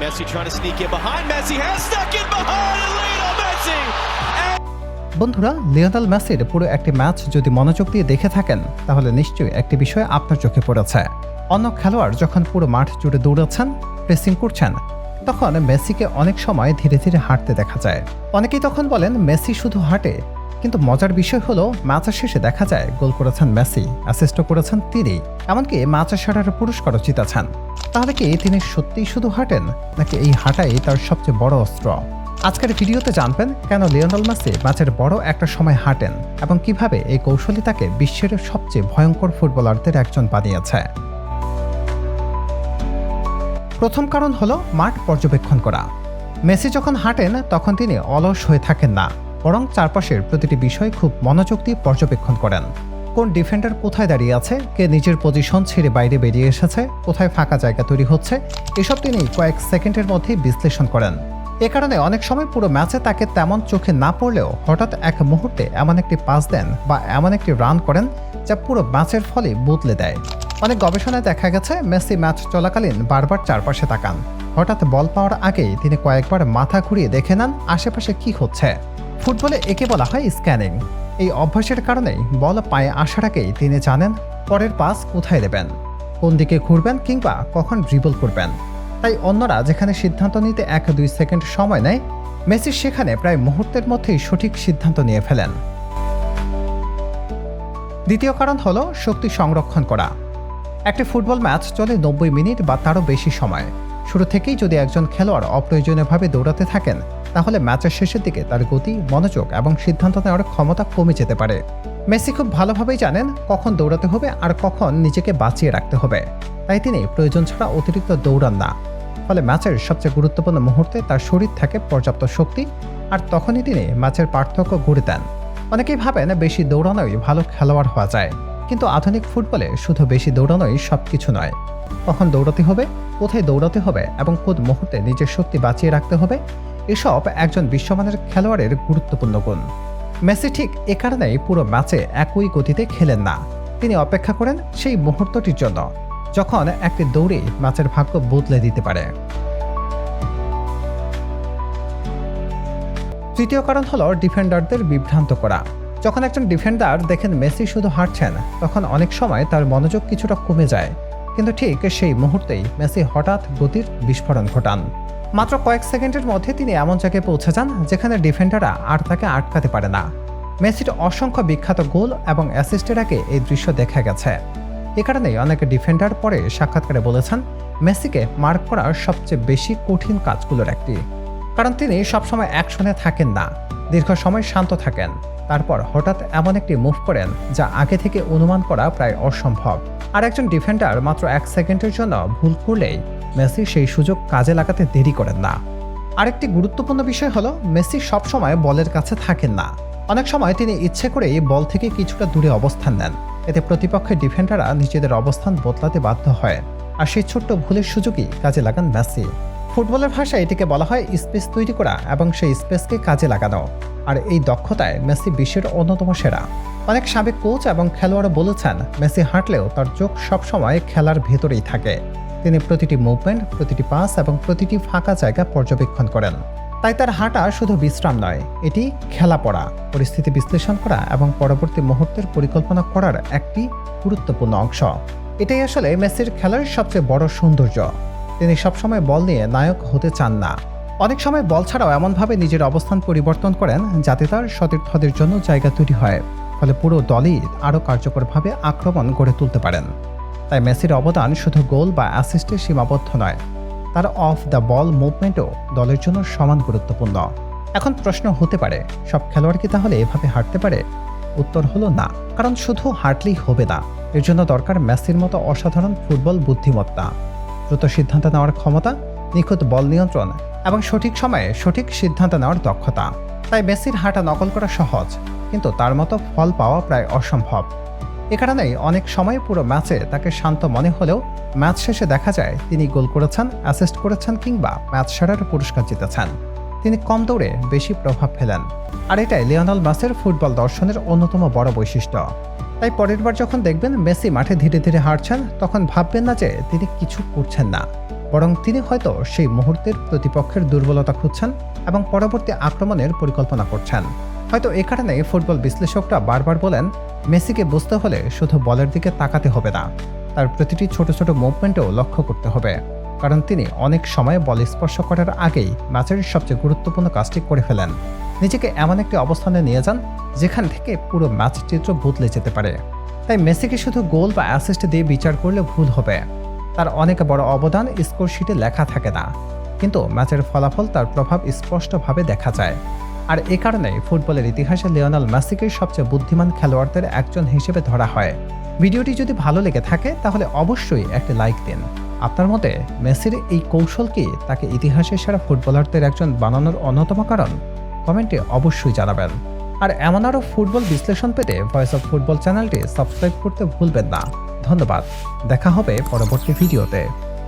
Messi trying to sneak in behind. Messi has stuck in behind Lionel Messi. বন্ধুরা, Lionel মেসির পুরো একটি match যদি মনোযোগ দিয়ে দেখে থাকেন তাহলে নিশ্চয়ই একটি বিষয় আপনার চোখে পড়েছে। অন্য খেলোয়াড় যখন পুরো মাঠ জুড়ে দৌড়াচ্ছেন, প্রেসিং করছেন, তখন মেসিকে অনেক সময় ধীরে ধীরে হাঁটতে দেখা যায়। অনেকেই তখন বলেন মেসি শুধু হাঁটে, কিন্তু মজার বিষয় হলো ম্যাচের শেষে দেখা যায় গোল করেছেন মেসি, অ্যাসিস্টও করেছেন তিনি, এমনকি ম্যাচের সেরার পুরস্কারও জিতেছেন। তাহলে কি তিনি সত্যিই শুধু হাঁটেন, নাকি এই হাঁটাই তার সবচেয়ে বড় অস্ত্র? আজকের ভিডিওতে জানবেন কেন লিওনেল মেসি ম্যাচের বড় একটা সময় হাঁটেন এবং কিভাবে এই কৌশলই তাকে বিশ্বের সবচেয়ে ভয়ঙ্কর ফুটবলারদের একজন বানিয়েছে। প্রথম কারণ হলো মাঠ পর্যবেক্ষণ করা। মেসি যখন হাঁটেন তখন তিনি অলস হয়ে থাকেন না, বরং চারপাশের প্রতিটি বিষয় খুব মনোযোগ দিয়ে পর্যবেক্ষণ করেন। কোন ডিফেন্ডার কোথায় দাঁড়িয়ে আছে, কে নিজের পজিশন ছেড়ে বাইরে বেরিয়ে এসেছে, কোথায় ফাঁকা জায়গা তৈরি হচ্ছে, এসব তিনি কয়েক সেকেন্ডের মধ্যেই বিশ্লেষণ করেন। এ কারণে অনেক সময় পুরো ম্যাচে তাকে তেমন চোখে না পড়লেও হঠাৎ এক মুহূর্তে এমন একটি পাস দেন বা এমন একটি রান করেন যা পুরো ম্যাচের ফলে বদলে দেয়। অনেক গবেষণায় দেখা গেছে মেসি ম্যাচ চলাকালীন বারবার চারপাশে তাকান। হঠাৎ বল পাওয়ার আগেই তিনি কয়েকবার মাথা ঘুরিয়ে দেখে নেন আশেপাশে কি হচ্ছে। ফুটবলে একে বলা হয় স্ক্যানিং। এই অভ্যাসের কারণেই বল পায়ে আসার আগেই তিনি জানেন পরের পাস কোথায় দেবেন, কোন দিকে ঘুরবেন কিংবা কখন ড্রিবল করবেন। তাই অন্যরা যেখানে সিদ্ধান্ত নিতে 1-2 সেকেন্ড সময় নেয়, মেসি সেখানে প্রায় মুহূর্তের মধ্যেই সঠিক সিদ্ধান্ত নিয়ে ফেলেন। দ্বিতীয় কারণ হলো শক্তি সংরক্ষণ করা। একটি ফুটবল ম্যাচ চলে 90 মিনিট বা তারও বেশি সময়। শুরু থেকেই যদি একজন খেলোয়াড় অপ্রয়োজনীয়ভাবে দৌড়াতে থাকেন, তাহলে ম্যাচের শেষের দিকে তার গতি, মনোযোগ এবং সিদ্ধান্ত নেওয়ার ক্ষমতা কমে যেতে পারে। মেসি খুব ভালোভাবেই জানেন কখন দৌড়াতে হবে আর কখন নিজেকে বাঁচিয়ে রাখতে হবে। তাই তিনি প্রয়োজন ছাড়া অতিরিক্ত দৌড়ান না। ফলে ম্যাচের সবচেয়ে গুরুত্বপূর্ণ মুহূর্তে তার শরীর থাকে পর্যাপ্ত শক্তি, আর তখনই তিনি ম্যাচের পার্থক্য গড়ে দেন। অনেকেই ভাবেন বেশি দৌড়ানোই ভালো খেলোয়াড় হওয়া যায়, কিন্তু আধুনিক ফুটবলে শুধু বেশি দৌড়ানোই সবকিছু নয়। কখন দৌড়াতে হবে, কোথায় দৌড়াতে হবে এবং কোন মুহূর্তে নিজের শক্তি বাঁচিয়ে রাখতে হবে, এসব একজন বিশ্বমানের খেলোয়াড়ের গুরুত্বপূর্ণ গুণ। মেসি ঠিক এ কারণেই পুরো ম্যাচে একই গতিতে খেলেন না। তিনি অপেক্ষা করেন সেই মুহূর্তটির জন্য, যখন একটি দৌড়ে ম্যাচের ভাগ্য বদলে দিতে পারে। তৃতীয় কারণ হলো ডিফেন্ডারদের বিভ্রান্ত করা। যখন একজন ডিফেন্ডার দেখেন মেসি শুধু হাঁটছেন, তখন অনেক সময় তার মনোযোগ কিছুটা কমে যায়, কিন্তু ঠিক সেই মুহূর্তেই মেসি হঠাৎ গতির বিস্ফোরণ ঘটান। মাত্র কয়েক সেকেন্ডের মধ্যে তিনি এমন জায়গায় পৌঁছে যান যেখানে ডিফেন্ডাররা আর তাকে আটকাতে পারে না। মেসির অসংখ্য বিখ্যাত গোল এবং অ্যাসিস্টের আগে এই দৃশ্য দেখা গেছে। এ কারণেই অনেক ডিফেন্ডার পরে সাক্ষাৎকারে বলেছেন মেসিকে মার্ক করা সবচেয়ে বেশি কঠিন কাজগুলোর একটি, কারণ তিনি সবসময় অ্যাকশনে থাকেন না, দীর্ঘ সময় শান্ত থাকেন, তারপর হঠাৎ এমন একটি মুভ করেন যা আগে থেকে অনুমান করা প্রায় অসম্ভব। আর একজন ডিফেন্ডার মাত্র 1 সেকেন্ডের জন্য ভুল করলেই মেসি সেই সুযোগ কাজে লাগাতে দেরি করেন না। আরেকটি গুরুত্বপূর্ণ বিষয় হলো মেসি সবসময় বলের কাছে থাকেন না। অনেক সময় তিনি ইচ্ছে করেই বল থেকে কিছুটা দূরে অবস্থান নেন। এতে প্রতিপক্ষের ডিফেন্ডাররা নিজেদের অবস্থান বদলাতে বাধ্য হয়, আর সেই ছোট্ট ভুলের সুযোগই কাজে লাগান মেসি। ফুটবলের ভাষায় এটিকে বলা হয় স্পেস তৈরি করা এবং সেই স্পেসকে কাজে লাগানো। আর এই দক্ষতায় মেসি বিশ্বের অন্যতম সেরা। অনেক সাবেক কোচ এবং খেলোয়াড়ও বলেছেন মেসি হাঁটলেও তার চোখ সবসময় খেলার ভেতরেই থাকে। তিনি প্রতিটি মুভমেন্ট, প্রতিটি পাস এবং প্রতিটি ফাঁকা জায়গা পর্যবেক্ষণ করেন। তাই তার হাঁটা শুধু বিশ্রাম নয়, এটি খেলা পড়া, পরিস্থিতি বিশ্লেষণ করা এবং পরবর্তী মুহূর্তের পরিকল্পনা করার একটি গুরুত্বপূর্ণ অংশ। এটাই আসলে মেসির খেলার সবচেয়ে বড় সৌন্দর্য। তিনি সবসময় বল নিয়ে নায়ক হতে চান না। অনেক সময় বল ছাড়াও এমনভাবে নিজের অবস্থান পরিবর্তন করেন যাতে তার সতীর্থদের জন্য জায়গা তৈরি হয়, ফলে পুরো দলই আরও কার্যকরভাবে আক্রমণ গড়ে তুলতে পারেন। তাই মেসির অবদান শুধু গোল বা অ্যাসিস্টে সীমাবদ্ধ নয়, তার অফ দ্য বল মুভমেন্টও দলের জন্য সমান গুরুত্বপূর্ণ। এখন প্রশ্ন হতে পারে, সব খেলোয়াড় কি তাহলে এভাবে হাঁটতে পারে? উত্তর হলো না, কারণ শুধু হাঁটলেই হবে না। এর জন্য দরকার মেসির মতো অসাধারণ ফুটবল বুদ্ধিমত্তা, দ্রুত সিদ্ধান্ত নেওয়ার ক্ষমতা, নিখুঁত বল নিয়ন্ত্রণ এবং সঠিক সময়ে সঠিক সিদ্ধান্ত নেওয়ার দক্ষতা। তাই মেসির হাঁটা নকল করা সহজ, কিন্তু তার মতো ফল পাওয়া প্রায় অসম্ভব। এ কারণেই অনেক সময় পুরো ম্যাচে তাকে শান্ত মনে হলেও ম্যাচ শেষে দেখা যায় তিনি গোল করেছেন, অ্যাসিস্ট করেছেন কিংবা ম্যাচ সেরার পুরস্কার জিতেছেন। তিনি কম দৌড়ে বেশি প্রভাব ফেলেন, আর এটাই লিওনেল মেসির ফুটবল দর্শনের অন্যতম বড় বৈশিষ্ট্য। তাই পরের বার যখন দেখবেন মেসি মাঠে ধীরে ধীরে হাঁটছেন, তখন ভাববেন না যে তিনি কিছু করছেন না, বরং তিনি হয়তো সেই মুহূর্তের প্রতিপক্ষের দুর্বলতা খুঁজছেন এবং পরবর্তী আক্রমণের পরিকল্পনা করছেন। হয়তো এ কারণে ফুটবল বিশ্লেষকরা বারবার বলেন, মেসিকে বুঝতে হলে শুধু বলের দিকে তাকাতে হবে না, তার প্রতিটি ছোট ছোট মুভমেন্টেও লক্ষ্য করতে হবে, কারণ তিনি অনেক সময় বল স্পর্শ করার আগেই ম্যাচের সবচেয়ে গুরুত্বপূর্ণ কাজটি করে ফেলেন। নিজেকে এমন একটি অবস্থানে নিয়ে যান যেখান থেকে পুরো ম্যাচ চিত্র বদলে যেতে পারে। তাই মেসিকে শুধু গোল বা অ্যাসিস্ট দিয়ে বিচার করলে ভুল হবে। তার অনেক বড় অবদান স্কোর শিটে লেখা থাকে না, কিন্তু ম্যাচের ফলাফল তার প্রভাব স্পষ্টভাবে দেখা যায়। আর এ কারণে ফুটবলের ইতিহাসে লিওনেল মেসিকে সবচেয়ে বুদ্ধিমান খেলোয়াড়দের একজন হিসেবে ধরা হয়। ভিডিওটি যদি ভালো লেগে থাকে তাহলে অবশ্যই একটি লাইক দিন। আপনার মতে মেসির এই কৌশল কি তাকে ইতিহাসের সেরা ফুটবলারদের একজন বানানোর অন্যতম কারণ? কমেন্টে অবশ্যই জানাবেন। আর এমন আরও ফুটবল বিশ্লেষণ পেতে ভয়েস অফ ফুটবল চ্যানেলটি সাবস্ক্রাইব করতে ভুলবেন না। ধন্যবাদ। দেখা হবে পরবর্তী ভিডিওতে।